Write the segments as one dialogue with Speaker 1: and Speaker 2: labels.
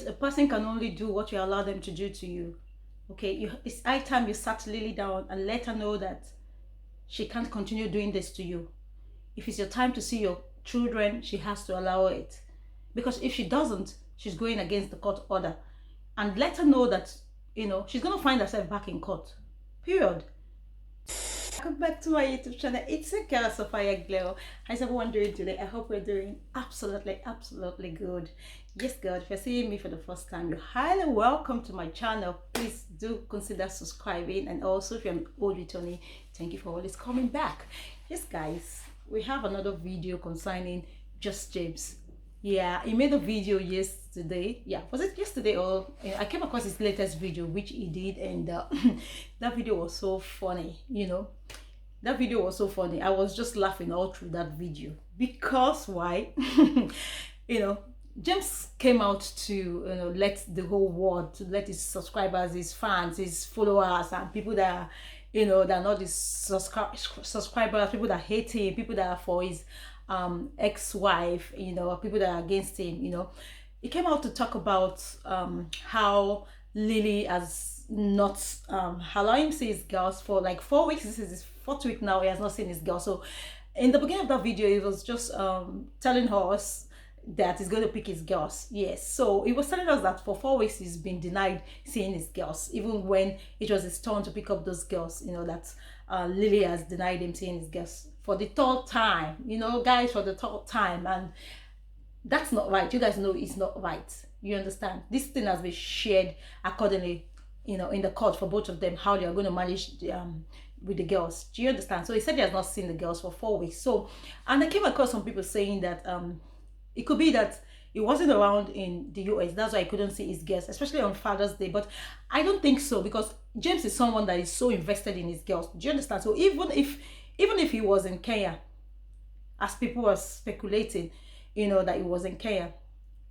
Speaker 1: point, a person can only do what you allow them to do to you. Okay, it's high time you sat Lily down and let her know that she can't continue doing this to you. If it's your time to see your children, she has to allow it. Because if she doesn't, she's going against the court order. And let her know that, she's going to find herself back in court. Period. Welcome back to my YouTube channel. It's a girl, Sophia Glow. How's everyone doing today? I hope we're doing absolutely good. Yes, God, if you're seeing me for the first time, you're highly welcome to my channel. Please do consider subscribing, and also if you're an old returning, thank you for always coming back. Yes, guys, we have another video concerning Just James. Yeah, he made a video yesterday. Yeah, was it yesterday? Or I came across his latest video which he did, and that video was so funny. That video was so funny. I was just laughing all through that video. Because why? James came out to let the whole world, to let his subscribers, his fans, his followers, and people that are, that are not his subscribers, people that hate him, people that are for his ex-wife, people that are against him. He came out to talk about how Lily has not allowed him to see his girls for like 4 weeks. This is his 4th week now. He has not seen his girl. So in the beginning of that video, he was just telling us that he's going to pick his girls. Yes, so he was telling us that for 4 weeks he's been denied seeing his girls, even when it was his turn to pick up those girls. That Lily has denied him seeing his girls for the 3rd time, guys, for the 3rd time. And that's not right. You guys know it's not right. You understand? This thing has been shared accordingly, in the court for both of them, how they are going to manage with the girls. Do you understand? So he said he has not seen the girls for 4 weeks. So, and I came across some people saying that it could be that he wasn't around in the US, that's why I couldn't see his girls, especially on Father's Day. But I don't think so, because James is someone that is so invested in his girls. Do you understand? So even if he was in Kenya, as people were speculating, that he was in Kenya,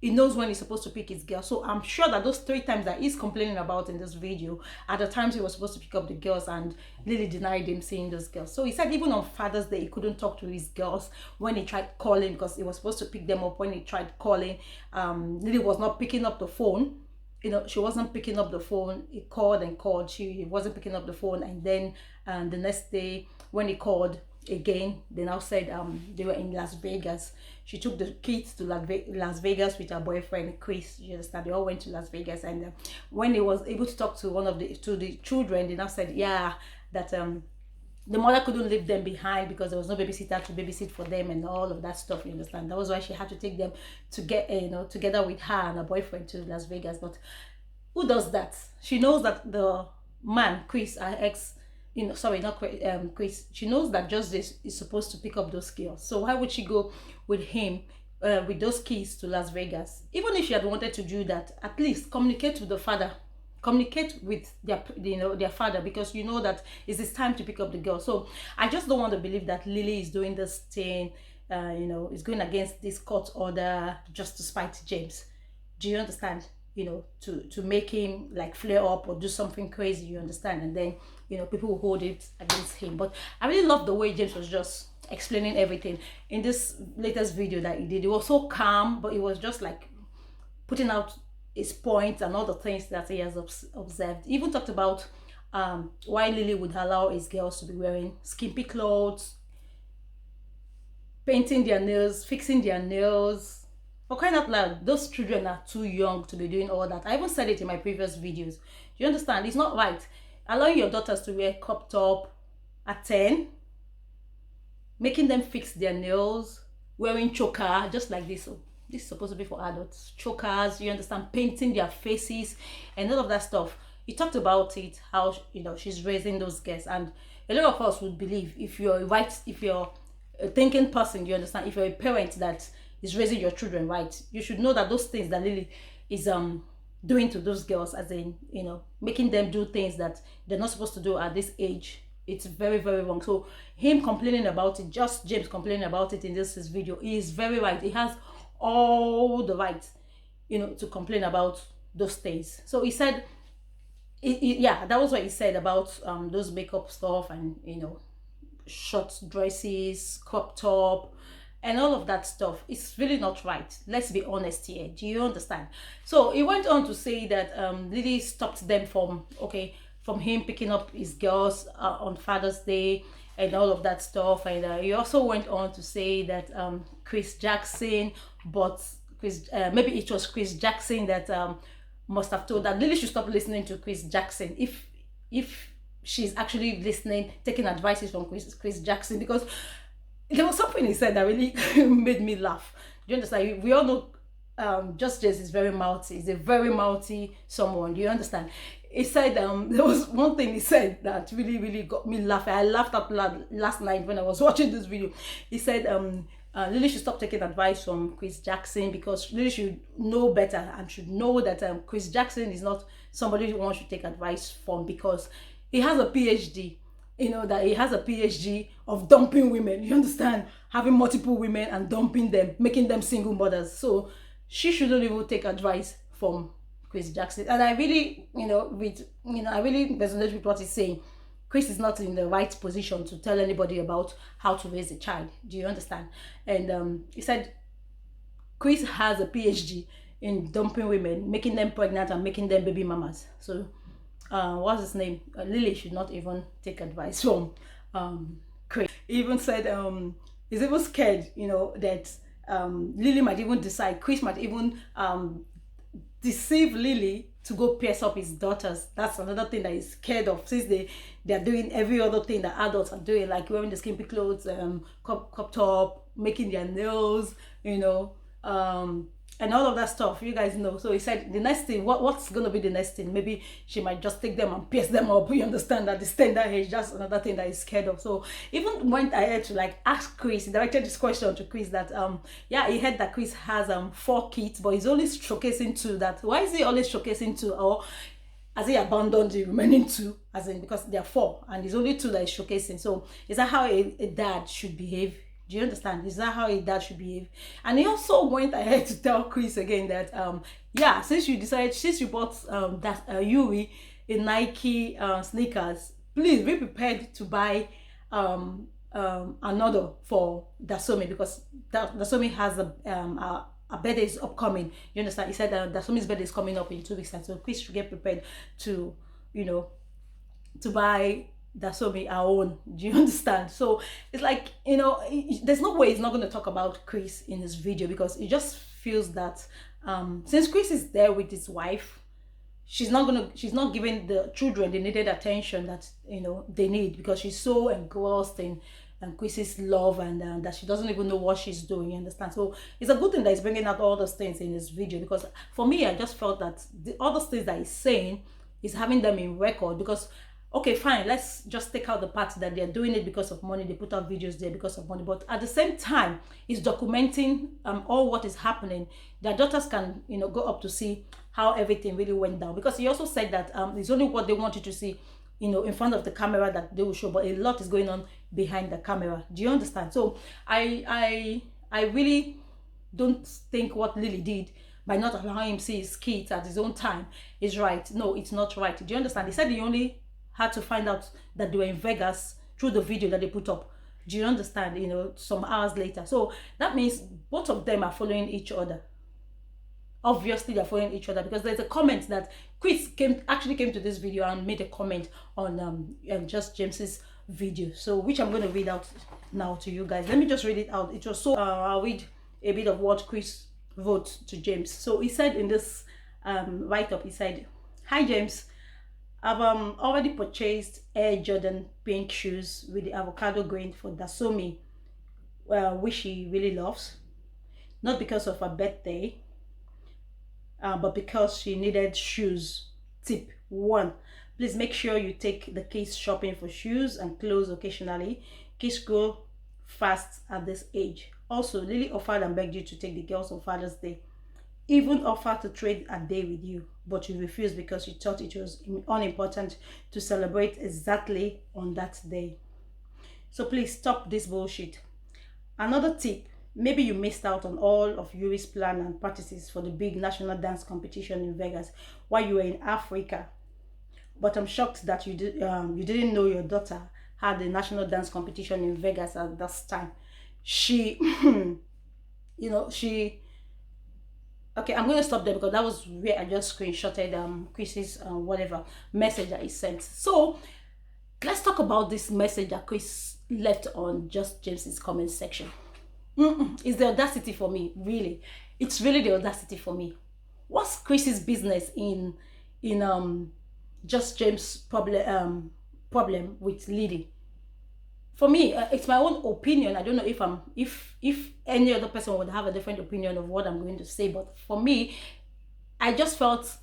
Speaker 1: he knows when he's supposed to pick his girl. So I'm sure that those 3 times that he's complaining about in this video are the times he was supposed to pick up the girls, and Lily denied him seeing those girls. So he said even on Father's Day, he couldn't talk to his girls when he tried calling, because he was supposed to pick them up. When he tried calling, Lily was not picking up the phone. She wasn't picking up the phone. He called and called. She wasn't picking up the phone. And then the next day when he called again, they now said they were in Las Vegas. She took the kids to Las Vegas with her boyfriend Chris. You understand? They all went to Las Vegas, and when he was able to talk to the children, they now said, yeah, that the mother couldn't leave them behind because there was no babysitter to babysit for them and all of that stuff. You understand? That was why she had to take them to get together with her and her boyfriend to Las Vegas. But who does that? She knows that the man, Chris, her ex, sorry, not Chris, she knows that Justice is supposed to pick up those girls. So why would she go with him with those kids to Las Vegas? Even if she had wanted to do that, at least communicate with the father, communicate with their father, because that it's his time to pick up the girl. So I just don't want to believe that Lily is doing this thing, is going against this court order just to spite James. Do you understand? To make him like flare up or do something crazy, you understand? And then people will hold it against him. But I really love the way James was just explaining everything in this latest video that he did. It was so calm, but it was just like putting out his points and all the things that he has observed. He even talked about why Lily would allow his girls to be wearing skimpy clothes, painting their nails, fixing their nails. For crying out loud, those children are too young to be doing all that. I even said it in my previous videos. You understand? It's not right. Allowing your daughters to wear crop top at 10, making them fix their nails, wearing choker, just like this. So this is supposed to be for adults. Chokers, you understand? Painting their faces and all of that stuff. He talked about it, how she's raising those girls, and a lot of us would believe, if you're a thinking person, you understand, if you're a parent that is raising your children right, you should know that those things that Lily is doing to those girls, as in making them do things that they're not supposed to do at this age, it's very wrong. So him complaining about it, just James complaining about it in this video, he is very right. He has all the right to complain about those things. So he said yeah, that was what he said about those makeup stuff, and short dresses, crop top, and all of that stuff. It's really not right. Let's be honest here. Do you understand? So he went on to say that Lily stopped them from, okay, from him picking up his girls on Father's Day and all of that stuff. And he also went on to say that Chris Jackson, but maybe it was Chris Jackson that must have told that Lily should stop listening to Chris Jackson if she's actually listening, taking advices from Chris Jackson, because there was something he said that really made me laugh. Do you understand? We all know Just Jess is very mouthy. He's a very mouthy someone. Do you understand? He said there was one thing he said that really got me laughing. I laughed out loud last night when I was watching this video. He said Lily should stop taking advice from Chris Jackson, because Lily should know better and should know that Chris Jackson is not somebody who wants to take advice from, because he has a PhD. You know that he has a PhD of dumping women. You understand? Having multiple women and dumping them, making them single mothers. So she shouldn't even take advice from Chris Jackson. And I really, I really resonate with what he's saying. Chris is not in the right position to tell anybody about how to raise a child. Do you understand? And he said Chris has a PhD in dumping women, making them pregnant and making them baby mamas. So what's his name? Lily should not even take advice from Chris. He even said he's even scared, that Lily might even decide, Chris might even deceive Lily to go pierce up his daughters. That's another thing that he's scared of, since they're doing every other thing that adults are doing, like wearing the skimpy clothes, crop top, making their nails, and all of that stuff, you guys know. So he said the next thing, what's gonna be the next thing? Maybe she might just take them and pierce them up. You understand that this tender age, that's another thing that he's scared of. So even went ahead to ask Chris, he directed this question to Chris that yeah, he heard that Chris has 4 kids, but he's only showcasing 2. That why is he always showcasing 2? Or has he abandoned the remaining 2? As in, because there are 4 and there's only 2 that he's showcasing. So is that how a dad should behave? Do you understand? Is that how a dad should behave? And he also went ahead to tell Chris again that yeah, since you bought that Yuri in Nike sneakers, please be prepared to buy another for Dasome, because Dasome has a birthday is upcoming. You understand? He said that Dasome's birthday is coming up in 2 weeks, and so Chris should get prepared to to buy Dasome our own. Do you understand? So it's like, there's no way he's not going to talk about Chris in this video, because it just feels that since Chris is there with his wife, she's not giving the children the needed attention that they need, because she's so engrossed in Chris's love, and that she doesn't even know what she's doing. You understand? So it's a good thing that he's bringing out all those things in this video, because for me, I just felt that the other things that he's saying is having them in record. Because okay, fine, let's just take out the part that they're doing it because of money. They put out videos there because of money, but at the same time, it's documenting all what is happening. Their daughters can go up to see how everything really went down, because he also said that it's only what they want you to see in front of the camera that they will show, but a lot is going on behind the camera. Do you understand? So I really don't think what Lily did by not allowing him see his kids at his own time is right. No, it's not right. Do you understand? He said he only had to find out that they were in Vegas through the video that they put up. Do you understand? Some hours later. So that means both of them are following each other. Obviously they're following each other, because there's a comment that Chris actually came to this video and made a comment on Just James's video, so which I'm going to read out now to you guys. Let me just read it out. It was so I'll read a bit of what Chris wrote to James. So he said in this write-up, he said, "Hi James, I've already purchased Air Jordan pink shoes with the avocado grain for Dasome, which she really loves, not because of her birthday, but because she needed shoes. Tip 1, please make sure you take the kids shopping for shoes and clothes occasionally. Kids grow fast at this age. Also, Lily offered and begged you to take the girls on Father's Day, even offered to trade a day with you, but you refused because you thought it was unimportant to celebrate exactly on that day. So please stop this bullshit. Another tip, maybe you missed out on all of Yuri's plan and practices for the big national dance competition in Vegas while you were in Africa. But I'm shocked that you didn't know your daughter had the national dance competition in Vegas at that time. she she, okay, I'm going to stop there because that was where I just screenshotted Chris's whatever message that he sent. So let's talk about this message that Chris left on Just James's comment section. It's the audacity for me, really. It's really the audacity for me. What's Chris's business in Just James' problem with Lily? For me, it's my own opinion. I don't know if any other person would have a different opinion of what I'm going to say, but for me, I just felt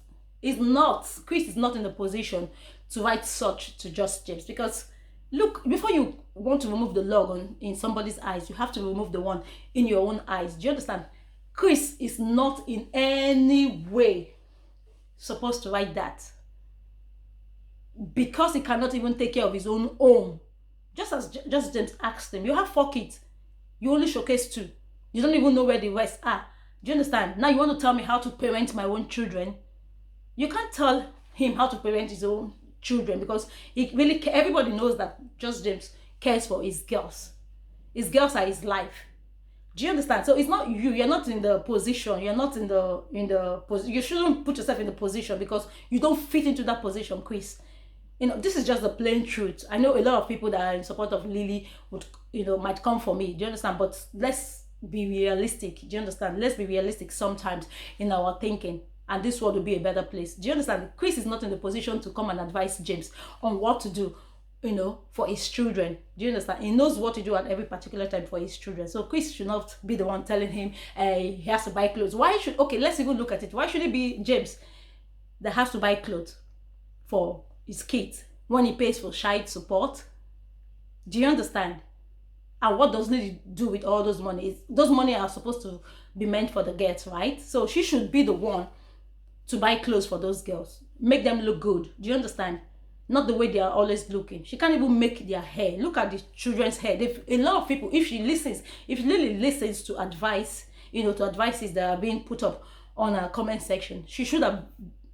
Speaker 1: Chris is not in the position to write such to Just James, because look, before you want to remove the log in somebody's eyes, you have to remove the one in your own eyes. Do you understand? Chris is not in any way supposed to write that, because he cannot even take care of his own home. Just as Just James asked him, you have 4 kids, you only showcase 2, you don't even know where the rest are. Do you understand? Now you want to tell me how to parent my own children? You can't tell him how to parent his own children, because everybody knows that Just James cares for his girls. His girls are his life. Do you understand? So it's not you. You're not in the position. You're not in the position. You shouldn't put yourself in the position, because you don't fit into that position, Chris. This is just the plain truth. I know a lot of people that are in support of Lily would, might come for me. Do you understand? But let's be realistic. Do you understand? Let's be realistic sometimes in our thinking. And this world will be a better place. Do you understand? Chris is not in the position to come and advise James on what to do, for his children. Do you understand? He knows what to do at every particular time for his children. So Chris should not be the one telling him he has to buy clothes. Okay, let's even look at it. Why should it be James that has to buy clothes for his kids when he pays for child support? Do you understand? And what does Lily do with all those money? Those money are supposed to be meant for the girls, right? So she should be the one to buy clothes for those girls, make them look good. Do you understand? Not the way they are always looking. She can't even make their hair. Look at the children's hair. A lot of people, if Lily listens to advice, to advices that are being put up on her comment section, she should have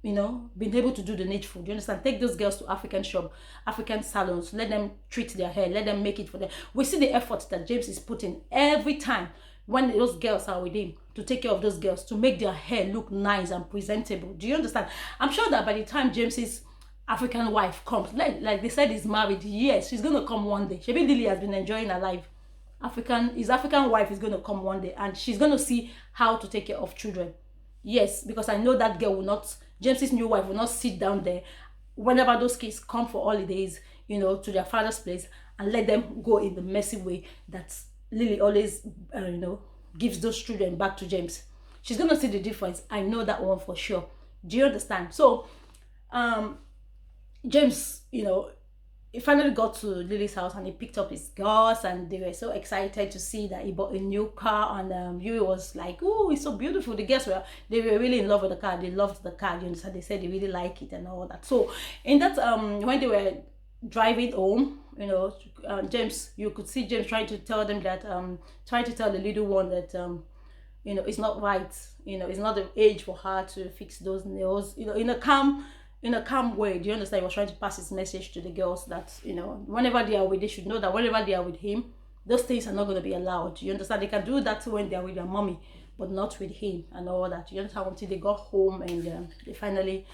Speaker 1: been able to do the needful. Do you understand? Take those girls to African salons, let them treat their hair, let them make it for them. We see the effort that James is putting every time when those girls are with him, to take care of those girls, to make their hair look nice and presentable. Do you understand? I'm sure that by the time James's African wife comes, like they said he's married, yes, she's going to come one day. Shebi Lily has been enjoying her life. His African wife is going to come one day, and she's going to see how to take care of children. Yes, because I know that girl will not, James's new wife will not sit down there whenever those kids come for holidays, to their father's place, and let them go in the messy way that Lily always, gives those children back to James. She's going to see the difference. I know that one for sure. Do you understand? So, James, he finally got to Lily's house, and he picked up his girls, and they were so excited to see that he bought a new car. And Yuri was like, "Oh, it's so beautiful." The girls they were really in love with the car. They loved the car. You understand? They said they really like it and all that. So in that when they were driving home, James, you could see James trying to tell them that trying to tell the little one that it's not right. It's not the age for her to fix those nails. In a calm way. Do you understand? He was trying to pass his message to the girls that, whenever they are with, they should know that whenever they are with him, those things are not going to be allowed. You understand? They can do that when they are with their mommy, but not with him and all that. You understand? Until they got home, and they finally,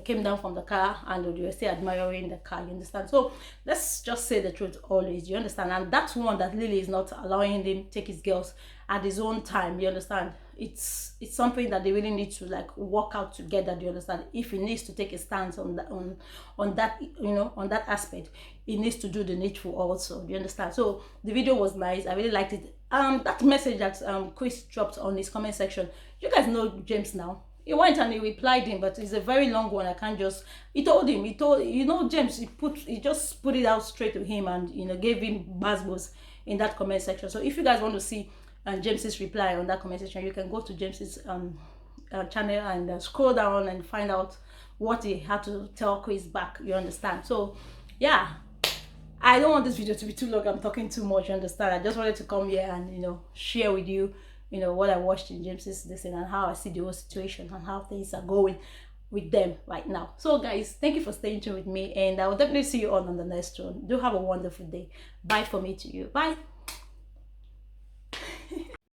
Speaker 1: came down from the car, and they were still admiring the car. You understand? So let's just say the truth always. You understand? And that's one that Lily is not allowing him take his girls at his own time. You understand? It's something that they really need to work out together. Do you understand? If he needs to take a stance on that on that aspect, he needs to do the needful also. Do you understand? So the video was nice. I really liked it. That message that Chris dropped on his comment section, you guys know James now. He went and he replied him, but it's a very long one. I can't just. He told James. He just put it out straight to him, and gave him buzzwords in that comment section. So if you guys want to see James's reply on that comment section, you can go to James's channel and scroll down and find out what he had to tell Chris back. You understand? So yeah, I don't want this video to be too long. I'm talking too much. You understand? I just wanted to come here and share with you what I watched in James's lesson, and how I see the whole situation and how things are going with them right now. So guys, thank you for staying tuned with me, and I will definitely see you on the next one. Do have a wonderful day. Bye for me to you. Bye.